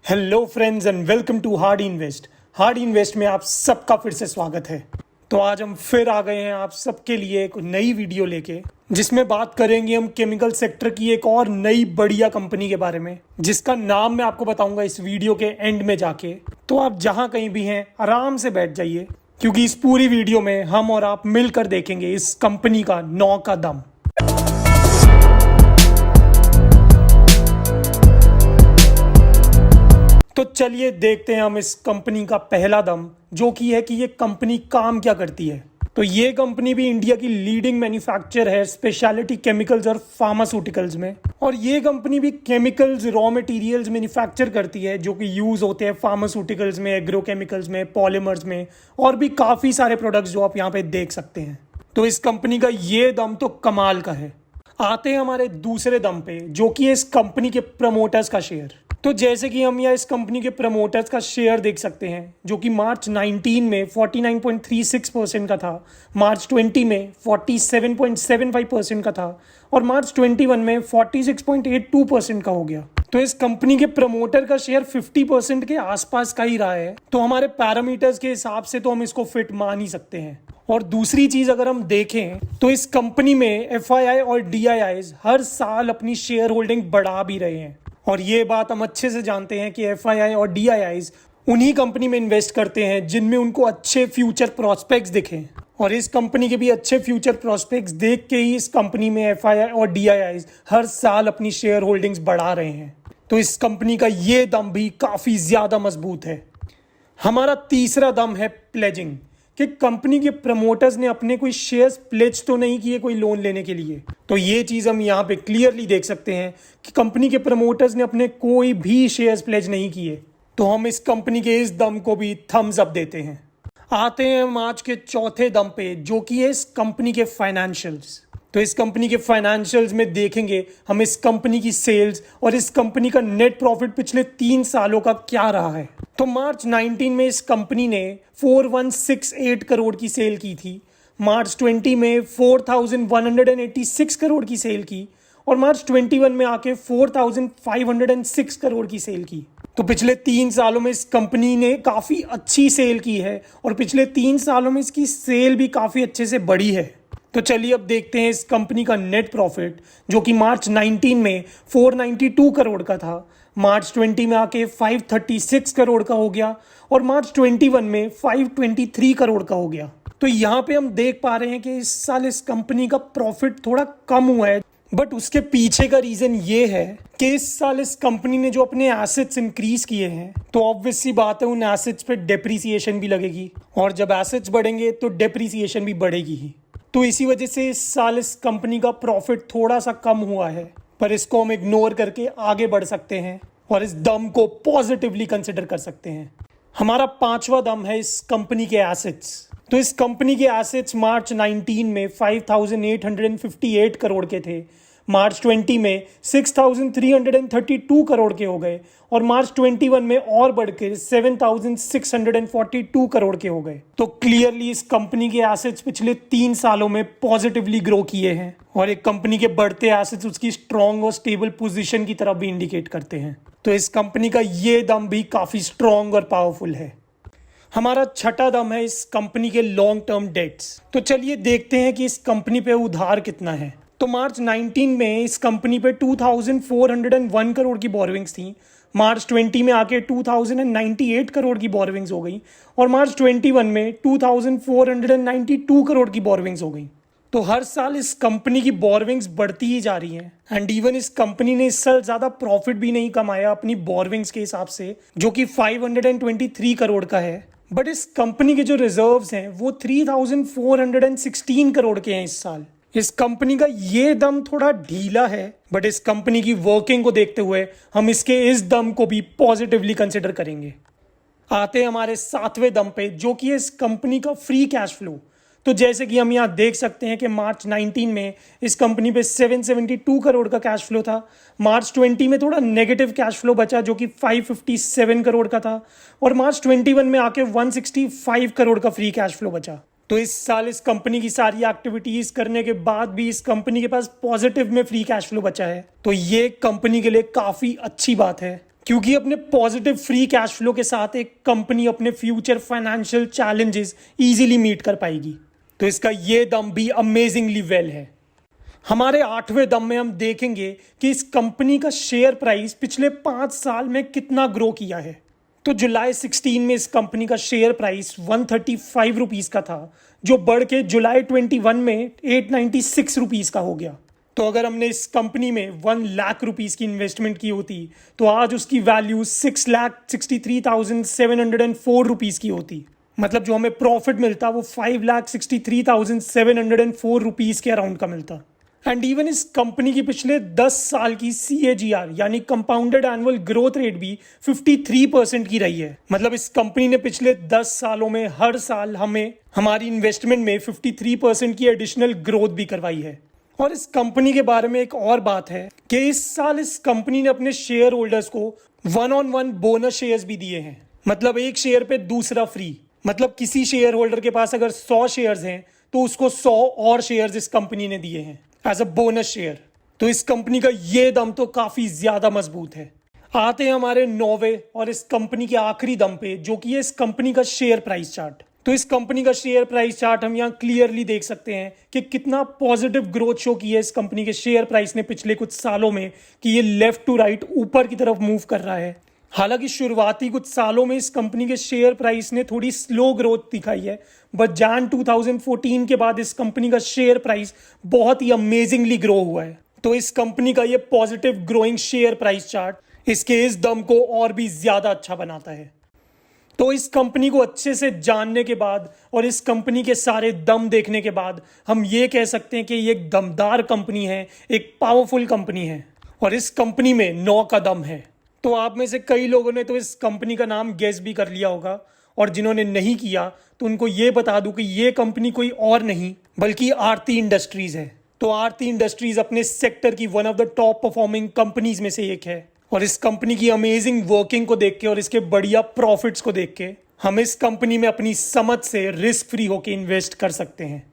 Hello friends and welcome to hard invest. Hard invest में आप सबका फिर से स्वागत है। तो आज हम फिर आ गए हैं आप सबके लिए एक नई वीडियो लेके, जिसमें बात करेंगे हम केमिकल सेक्टर की एक और नई बढ़िया कंपनी के बारे में, जिसका नाम मैं आपको बताऊंगा इस वीडियो के एंड में जाके। तो आप जहां कहीं भी हैं आराम से बैठ जाइए, क्योंकि इस पूरी वीडियो में हम और आप मिलकर देखेंगे इस कंपनी का 9 का दम। तो चलिए देखते हैं हम इस कंपनी का पहला दम, जो कि है कि ये कंपनी काम क्या करती है। तो ये कंपनी भी इंडिया की लीडिंग मैन्युफैक्चरर है स्पेशलिटी केमिकल्स और फार्मास्यूटिकल्स में। और ये कंपनी भी केमिकल्स, रॉ मटेरियल्स मैन्युफैक्चर करती है जो कि यूज होते हैं फार्मास्यूटिकल्स में, एग्रोकेमिकल्स में, पॉलीमर्स में और भी काफ़ी सारे प्रोडक्ट्स जो आप यहाँ पे देख सकते हैं। तो इस कंपनी का ये दम तो कमाल का है। आते हैं हमारे दूसरे दम पे, जो कि है इस कंपनी के प्रमोटर्स का शेयर। तो जैसे कि हम यहाँ इस कंपनी के प्रमोटर्स का शेयर देख सकते हैं, जो कि मार्च 19 में 49.36% का था, मार्च 20 में 47.75% का था और मार्च 21 में 46.82% का हो गया। तो इस कंपनी के प्रमोटर का शेयर 50% के आसपास का ही रहा है। तो हमारे पैरामीटर्स के हिसाब से तो हम इसको फिट मान ही सकते हैं। और दूसरी चीज अगर हम देखें तो इस कंपनी में FII और DIIs हर साल अपनी शेयर होल्डिंग बढ़ा भी रहे हैं। और ये बात हम अच्छे से जानते हैं कि FII और DIIs उन्हीं कंपनी में इन्वेस्ट करते हैं जिनमें उनको अच्छे फ्यूचर प्रोस्पेक्ट्स दिखें। और इस कंपनी के भी अच्छे फ्यूचर प्रोस्पेक्ट्स देख के ही इस कंपनी में FII और DIIs हर साल अपनी शेयर होल्डिंग्स बढ़ा रहे हैं। तो इस कंपनी का ये दम भी काफ़ी ज़्यादा मजबूत है। हमारा तीसरा दम है प्लेजिंग, कि कंपनी के प्रमोटर्स ने अपने कोई शेयर्स प्लेज तो नहीं किए कोई लोन लेने के लिए। तो ये चीज़ हम यहाँ पे क्लियरली देख सकते हैं कि कंपनी के प्रमोटर्स ने अपने कोई भी शेयर्स प्लेज नहीं किए। तो हम इस कंपनी के इस दम को भी थम्स अप देते हैं। आते हैं हम आज के चौथे दम पे, जो कि है इस कंपनी के फाइनेंशियल्स। तो इस कंपनी के फाइनेंशियल्स में देखेंगे हम इस कंपनी की सेल्स और इस कंपनी का नेट प्रॉफिट पिछले 3 सालों का क्या रहा है। तो मार्च 19 में इस कंपनी ने 4168 करोड़ की सेल की थी, मार्च 20 में 4186 करोड़ की सेल की और मार्च 21 में आके 4506 करोड़ की सेल की। तो पिछले 3 सालों में इस कंपनी ने काफ़ी अच्छी सेल की है और पिछले 3 सालों में इसकी सेल भी काफ़ी अच्छे से बढ़ी है। तो चलिए अब देखते हैं इस कंपनी का नेट प्रॉफिट, जो कि मार्च 19 में 492 करोड़ का था, मार्च 20 में आके 536 करोड़ का हो गया और मार्च 21 में 523 करोड़ का हो गया। तो यहाँ पे हम देख पा रहे हैं कि इस साल इस कंपनी का प्रॉफिट थोड़ा कम हुआ है, बट उसके पीछे का रीज़न ये है कि इस साल इस कंपनी ने जो अपने एसेट्स इंक्रीज किए हैं, तो ऑब्वियस सी बात है उन एसेट्स पे डेप्रीसिएशन भी लगेगी और जब एसेट्स बढ़ेंगे तो डेप्रीसिएशन भी बढ़ेगी ही। तो इसी वजह से इस साल इस कंपनी का प्रॉफिट थोड़ा सा कम हुआ है, पर इसको हम इग्नोर करके आगे बढ़ सकते हैं और इस दम को पॉजिटिवली कंसिडर कर सकते हैं। हमारा पांचवा दम है इस कंपनी के एसेट्स। तो इस कंपनी के एसेट्स मार्च 19 में 5858 करोड़ के थे, मार्च 20 में 6332 करोड़ के हो गए और मार्च 21 में और बढ़ के 7642 करोड़ के हो गए। तो क्लियरली इस कंपनी के एसेट्स पिछले 3 सालों में पॉजिटिवली ग्रो किए हैं और एक कंपनी के बढ़ते एसेट्स उसकी स्ट्रॉन्ग और स्टेबल पोजीशन की तरफ भी इंडिकेट करते हैं। तो इस कंपनी का ये दम भी काफ़ी स्ट्रॉन्ग और पावरफुल है। हमारा छठा दम है इस कंपनी के लॉन्ग टर्म डेट्स। तो चलिए देखते हैं कि इस कंपनी पे उधार कितना है। तो मार्च 19 में इस कंपनी पे 2401 करोड़ की बोरोविंग्स थी, मार्च 20 में आके 2098 करोड़ की बोरोविंग्स हो गई और मार्च 21 में 2492 करोड़ की बोरोविंग्स हो गई। तो हर साल इस कंपनी की बोरोविंग्स बढ़ती ही जा रही हैं एंड इवन इस कंपनी ने इस साल ज़्यादा प्रॉफिट भी नहीं कमाया अपनी बोरोविंग्स के हिसाब से, जो कि 523 करोड़ का है। बट इस कंपनी के जो रिजर्व्स हैं वो 3416 करोड़ के हैं इस साल। इस कंपनी का ये दम थोड़ा ढीला है, बट इस कंपनी की वर्किंग को देखते हुए हम इसके इस दम को भी पॉजिटिवली कंसिडर करेंगे। आते हैं हमारे 7वें दम पे, जो कि है इस कंपनी का फ्री कैश फ्लो। तो जैसे कि हम यहाँ देख सकते हैं कि मार्च 19 में इस कंपनी पे 772 करोड़ का कैश फ्लो था, मार्च 20 में थोड़ा नेगेटिव कैश फ्लो बचा जो कि 557 करोड़ का था और मार्च 21 में आके 165 करोड़ का फ्री कैश फ्लो बचा। तो इस साल इस कंपनी की सारी एक्टिविटीज़ करने के बाद भी इस कंपनी के पास पॉजिटिव में फ्री कैश फ्लो बचा है। तो ये कंपनी के लिए काफ़ी अच्छी बात है क्योंकि अपने पॉजिटिव फ्री कैश फ्लो के साथ एक कंपनी अपने future financial challenges easily meet कर पाएगी। तो इसका ये दम भी अमेजिंगली वेल है। हमारे 8वें दम में हम देखेंगे कि इस कंपनी का शेयर प्राइस पिछले 5 साल में कितना ग्रो किया है। तो जुलाई 16 में इस कंपनी का शेयर प्राइस 135 रुपीज़ का था, जो बढ़ के जुलाई 21 में 896 रुपीज़ का हो गया। तो अगर हमने इस कंपनी में 1 लाख रुपीज़ की इन्वेस्टमेंट की होती तो आज उसकी वैल्यू 6,63,704 रुपीज़ की होती। मतलब जो हमें प्रॉफिट मिलता वो 5,63,704 रुपीज़ के अराउंड का मिलता। एंड इवन इस कंपनी की पिछले 10 साल की CAGR यानी कंपाउंडेड एनुअल ग्रोथ रेट भी 53% की रही है। मतलब इस कंपनी ने पिछले 10 सालों में हर साल हमें हमारी इन्वेस्टमेंट में 53% की एडिशनल ग्रोथ भी करवाई है। और इस कंपनी के बारे में एक और बात है कि इस साल इस कंपनी ने अपने शेयर होल्डर्स को 1-on-1 बोनस शेयर्स भी दिए हैं। मतलब एक शेयर पे दूसरा फ्री। मतलब किसी शेयर होल्डर के पास अगर 100 शेयर्स हैं तो उसको 100 और शेयर्स इस कंपनी ने दिए हैं एज अ बोनस शेयर। तो इस कंपनी का ये दम तो काफी ज्यादा मजबूत है। आते हैं हमारे 9वें और इस कंपनी के आखिरी दम पे, जो कि है इस कंपनी का शेयर प्राइस चार्ट। तो इस कंपनी का शेयर प्राइस चार्ट हम यहाँ क्लियरली देख सकते हैं कि कितना पॉजिटिव ग्रोथ शो की है इस कंपनी के शेयर प्राइस ने पिछले कुछ सालों में, कि ये लेफ्ट टू राइट ऊपर की तरफ मूव कर रहा है। हालांकि शुरुआती कुछ सालों में इस कंपनी के शेयर प्राइस ने थोड़ी स्लो ग्रोथ दिखाई है, बट जैन 2014 के बाद इस कंपनी का शेयर प्राइस बहुत ही अमेजिंगली ग्रो हुआ है। तो इस कंपनी का ये positive growing share price chart इसके इस दम को और भी ज्यादा अच्छा बनाता है। तो इस कंपनी को अच्छे से जानने के बाद और इस कंपनी के सारे दम देखने के बाद हम ये कह सकते हैं कि ये एक दमदार कंपनी है, एक पावरफुल कंपनी है और इस कंपनी में 9 का दम है। तो आप में से कई लोगों ने तो इस कंपनी का नाम गेस भी कर लिया होगा, और जिन्होंने नहीं किया तो उनको ये बता दूं कि ये कंपनी कोई और नहीं बल्कि आरती इंडस्ट्रीज है। तो आरती इंडस्ट्रीज अपने सेक्टर की one of the top performing companies में से एक है, और इस कंपनी की अमेजिंग वर्किंग को देख के और इसके बढ़िया प्रॉफिट्स को देख के हम इस कंपनी में अपनी समझ से रिस्क फ्री होकर इन्वेस्ट कर सकते हैं।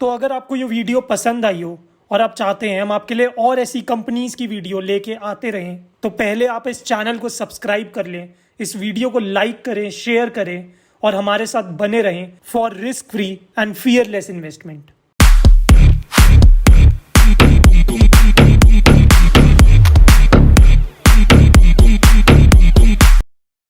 तो अगर आपको ये वीडियो पसंद आई हो और आप चाहते हैं हम आपके लिए और ऐसी कंपनीज की वीडियो लेके आते रहें, तो पहले आप इस चैनल को सब्सक्राइब कर लें, इस वीडियो को लाइक करें, शेयर करें और हमारे साथ बने रहें for risk free and fearless investment.